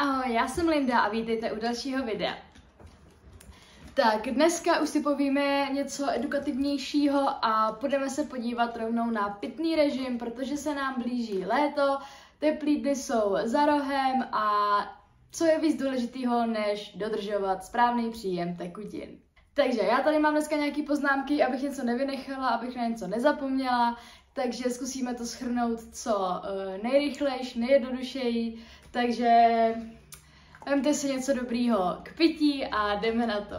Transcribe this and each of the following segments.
Ahoj, já jsem Linda a vítejte u dalšího videa. Tak, dneska už si povíme něco edukativnějšího a půjdeme se podívat rovnou na pitný režim, protože se nám blíží léto, teplý dny jsou za rohem a co je víc důležitého, než dodržovat správný příjem tekutin. Takže já tady mám dneska nějaké poznámky, abych něco nevynechala, abych na něco nezapomněla, takže zkusíme to shrnout co nejrychlejš, nejjednodušeji, takže vemte si něco dobrýho k pití a jdeme na to.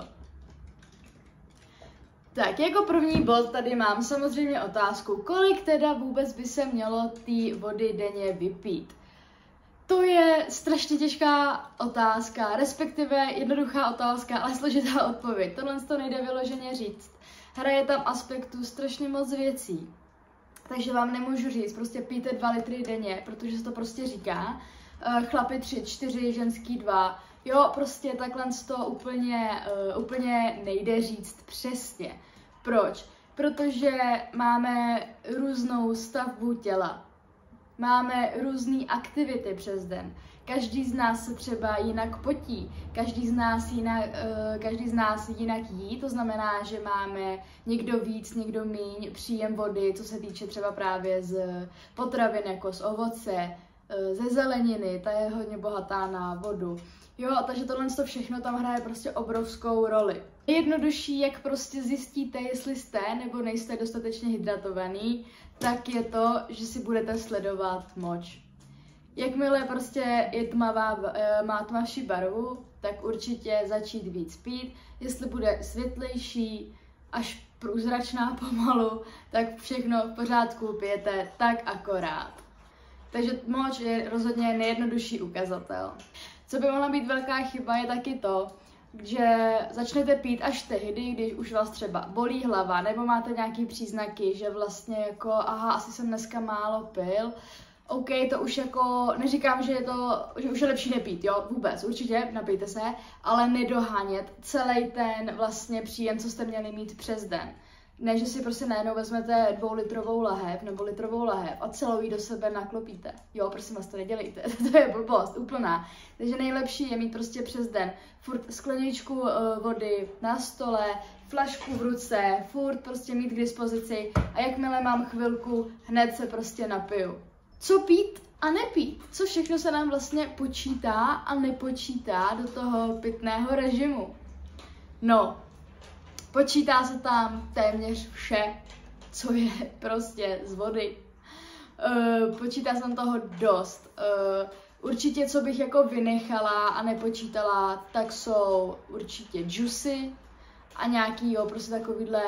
Tak, jako první bod tady mám samozřejmě otázku, kolik teda vůbec by se mělo té vody denně vypít. To je strašně těžká otázka, respektive jednoduchá otázka, ale složitá odpověď. Tohle to nejde vyloženě říct. Hraje tam aspektů strašně moc věcí. Takže vám nemůžu říct, prostě pijte 2 litry denně, protože se to prostě říká. Chlapi 3, 4, ženský 2. Jo, prostě takhle to úplně nejde říct přesně. Proč? Protože máme různou stavbu těla. Máme různé aktivity přes den. Každý z nás se třeba jinak potí, každý z nás jinak jí, to znamená, že máme někdo víc, někdo míň příjem vody, co se týče třeba právě z potravin, jako z ovoce, ze zeleniny, ta je hodně bohatá na vodu. Jo, takže tohle všechno tam hraje prostě obrovskou roli. Nejjednodušší, jak prostě zjistíte, jestli jste nebo nejste dostatečně hydratovaný, tak je to, že si budete sledovat moč. Jakmile prostě má tmavší barvu, tak určitě začít víc pít. Jestli bude světlejší, až průzračná pomalu, tak všechno v pořádku, pijete tak akorát. Takže moč je rozhodně nejjednodušší ukazatel. Co by mohla být velká chyba, je taky to, že začnete pít až tehdy, když už vás třeba bolí hlava, nebo máte nějaký příznaky, že vlastně jako, aha, asi jsem dneska málo pil. OK, to už jako, neříkám, že už je lepší nepít, jo, vůbec, určitě, napijte se, ale nedohánět celý ten vlastně příjem, co jste měli mít přes den. Ne, že si prostě najednou vezmete 2litrovou lahev nebo litrovou lahev a celou ji do sebe naklopíte. Jo, prosím vás, to nedělejte, to je blbost, úplná. Takže nejlepší je mít prostě přes den furt skleničku vody na stole, flašku v ruce, furt prostě mít k dispozici a jakmile mám chvilku, hned se prostě napiju. Co pít a nepít? Co všechno se nám vlastně počítá a nepočítá do toho pitného režimu? No, počítá se tam téměř vše, co je prostě z vody. Počítá se tam toho dost. Určitě, co bych jako vynechala a nepočítala, tak jsou určitě džusy a nějaký, jo, prostě takovýhle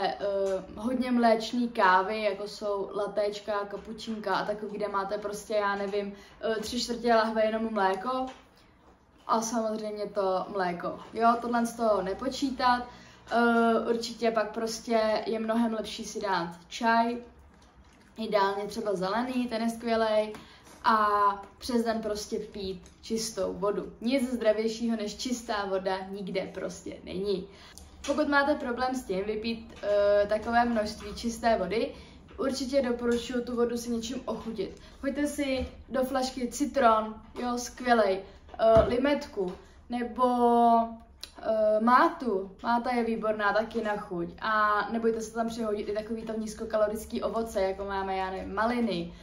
hodně mléčný kávy, jako jsou latéčka, kapučínka a takový, kde máte prostě, já nevím, 3/4 lahve jenom mléko a samozřejmě to mléko. Jo, tohle z toho nepočítat. Určitě pak prostě je mnohem lepší si dát čaj, ideálně třeba zelený, ten je skvělej, a přes den prostě pít čistou vodu. Nic zdravějšího než čistá voda nikde prostě není. Pokud máte problém s tím vypít takové množství čisté vody, určitě doporučuji tu vodu si něčím ochutit. Hoďte si do flašky citron, jo, skvělej, limetku, nebo máta je výborná taky na chuť a nebojte se tam přihodit i takovýto nízkokalorický ovoce, jako máme, já nevím, maliny,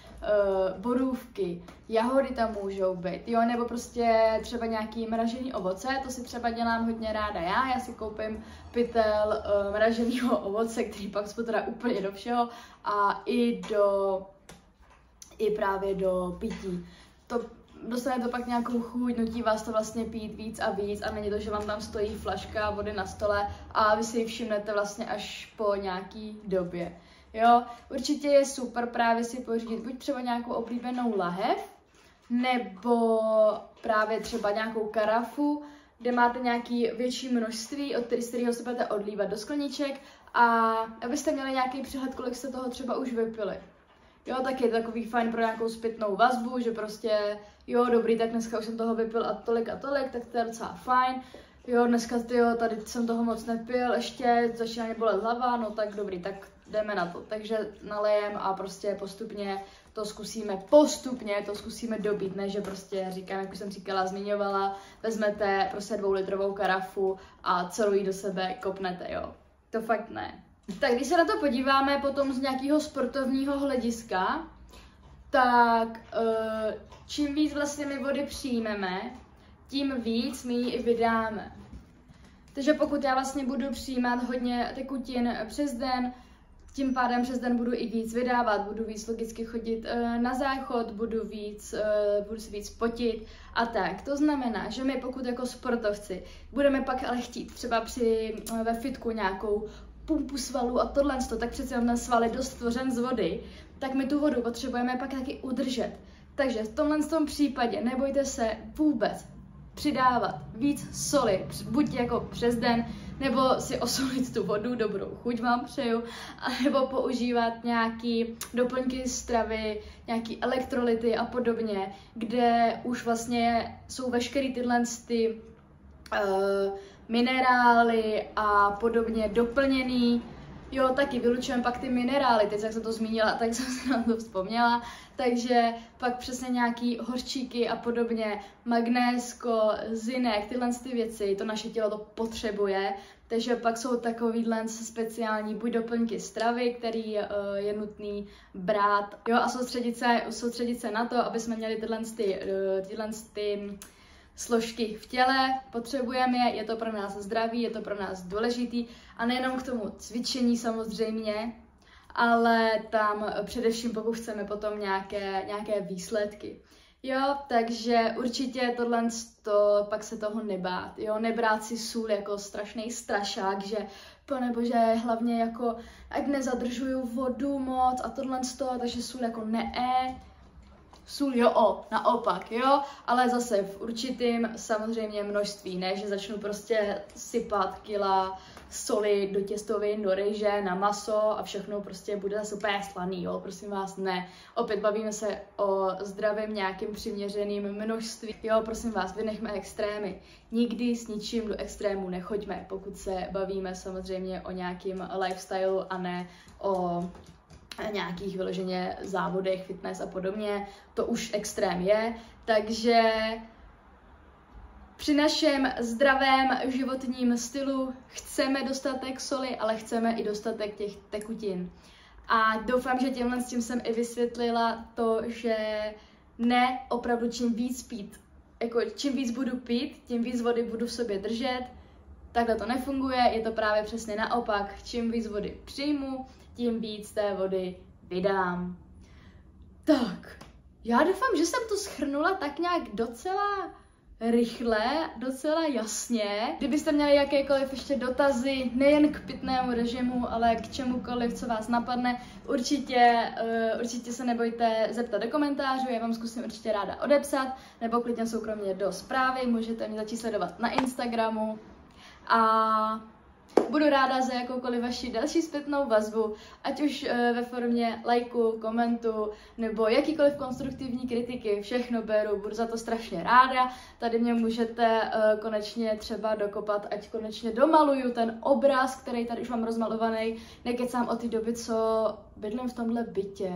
borůvky, jahody tam můžou být, jo, nebo prostě třeba nějaký mražený ovoce, to si třeba dělám hodně ráda já si koupím pytel mraženého ovoce, který pak spotřebuje úplně do všeho a i právě do pití. Dostane to pak nějakou chuť, nutí vás to vlastně pít víc a víc a není to, že vám tam stojí flaška vody na stole a vy si ji všimnete vlastně až po nějaký době. Jo, určitě je super právě si pořídit buď třeba nějakou oblíbenou lahev, nebo právě třeba nějakou karafu, kde máte nějaké větší množství, z kterého se budete odlívat do skleniček a abyste měli nějaký přehled, kolik jste toho třeba už vypili. Jo, tak je to takový fajn pro nějakou zpětnou vazbu, že prostě, jo, dobrý, tak dneska už jsem toho vypil a tolik, tak to je docela fajn. Jo, dneska, tady jsem toho moc nepil, ještě začíná mě bolet hlava, no tak dobrý, tak jdeme na to. Takže nalejem a prostě postupně to zkusíme dobít, ne, že prostě říkám, jak už jsem říkala, zmiňovala, vezmete prostě 2litrovou karafu a celou ji do sebe kopnete, jo. To fakt ne. Tak když se na to podíváme potom z nějakého sportovního hlediska, tak čím víc vlastně my vody přijmeme, tím víc my ji i vydáme. Takže pokud já vlastně budu přijímat hodně tekutin přes den, tím pádem přes den budu i víc vydávat, budu víc logicky chodit na záchod, budu se víc potit a tak. To znamená, že my pokud jako sportovci budeme pak ale chtít třeba ve fitku nějakou pumpu svalů a tohle, tak přece jenom ten sval je dost tvořen z vody, tak my tu vodu potřebujeme pak taky udržet. Takže v tomhle případě nebojte se vůbec přidávat víc soli, buď jako přes den, nebo si osolit tu vodu, dobrou chuť vám přeju, nebo používat nějaký doplňky stravy, nějaký elektrolyty a podobně, kde už vlastně jsou veškerý tyhle minerály a podobně doplněný. Jo, taky vylučujeme pak ty minerály, teď jak jsem to zmínila, tak jsem se na to vzpomněla, takže pak přesně nějaký hořčíky a podobně, magnézko, zinek, tyhle ty věci, to naše tělo to potřebuje, takže pak jsou takovýhle speciální buď doplňky stravy, který je nutný brát, jo, a soustředit se na to, aby jsme měli tyhle složky v těle, potřebujeme je to pro nás zdraví, je to pro nás důležitý a nejenom k tomu cvičení samozřejmě, ale tam především pokud chceme potom nějaké výsledky. Jo, takže určitě pak se toho nebát, jo, nebrát si sůl jako strašný strašák, že panebože, hlavně jako, ať nezadržuju vodu moc a takže sůl jako sůl jo, naopak, jo, ale zase v určitým samozřejmě množství, ne, že začnu prostě sypat kila soli do těstovin, do ryže, na maso a všechno prostě bude zase úplně slaný, jo, prosím vás, ne. Opět bavíme se o zdravém nějakým přiměřeným množství, jo, prosím vás, vynechme extrémy. Nikdy s ničím do extrému nechoďme, pokud se bavíme samozřejmě o nějakým lifestylu a ne o nějakých vyloženě závodech, fitness a podobně, to už extrém je, takže při našem zdravém životním stylu chceme dostatek soli, ale chceme i dostatek těch tekutin. A doufám, že tímhle s tím jsem i vysvětlila to, že ne opravdu čím víc budu pít, tím víc vody budu v sobě držet. Takhle to nefunguje, je to právě přesně naopak. Čím víc vody přijmu, tím víc té vody vydám. Tak, já doufám, že jsem to shrnula tak nějak docela rychle, docela jasně. Kdybyste měli jakékoliv ještě dotazy, nejen k pitnému režimu, ale k čemukoliv, co vás napadne, určitě se nebojte zeptat do komentářů, já vám zkusím určitě ráda odepsat, nebo klidně soukromně do zprávy, můžete mě začít sledovat na Instagramu a budu ráda za jakoukoliv vaši další zpětnou vazbu, ať už ve formě lajku, komentu nebo jakýkoliv konstruktivní kritiky, všechno beru, budu za to strašně ráda. Tady mě můžete konečně třeba dokopat, ať konečně domaluju ten obraz, který tady už mám rozmalovaný, nekecám o té doby, co bydlím v tomhle bytě.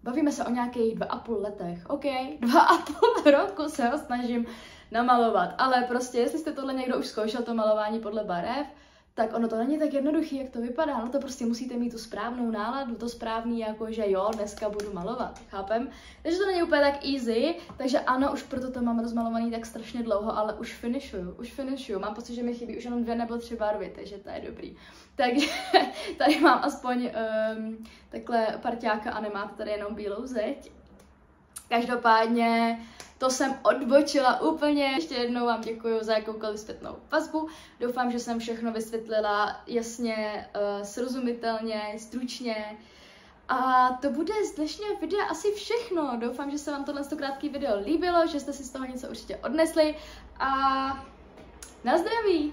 Bavíme se o nějakých 2,5 letech, OK? 2,5 roku se ho snažím namalovat, ale prostě, jestli jste tohle někdo už zkoušel, to malování podle barev, tak ono to není tak jednoduché, jak to vypadá, no to prostě musíte mít tu správnou náladu, to správný, jako že jo, dneska budu malovat, chápem? Takže to není úplně tak easy, takže ano, už proto to mám rozmalovaný tak strašně dlouho, ale už finishuju, mám pocit, že mi chybí už jenom 2 nebo 3 barvy, takže to je dobrý. Takže tady mám aspoň takhle parťáka a nemáte tady jenom bílou zeď. Každopádně to jsem odbočila úplně. Ještě jednou vám děkuji za jakoukoliv zpětnou vazbu. Doufám, že jsem všechno vysvětlila jasně, srozumitelně, stručně. A to bude z dnešního videa asi všechno. Doufám, že se vám tohle krátký video líbilo, že jste si z toho něco určitě odnesli. A na zdraví!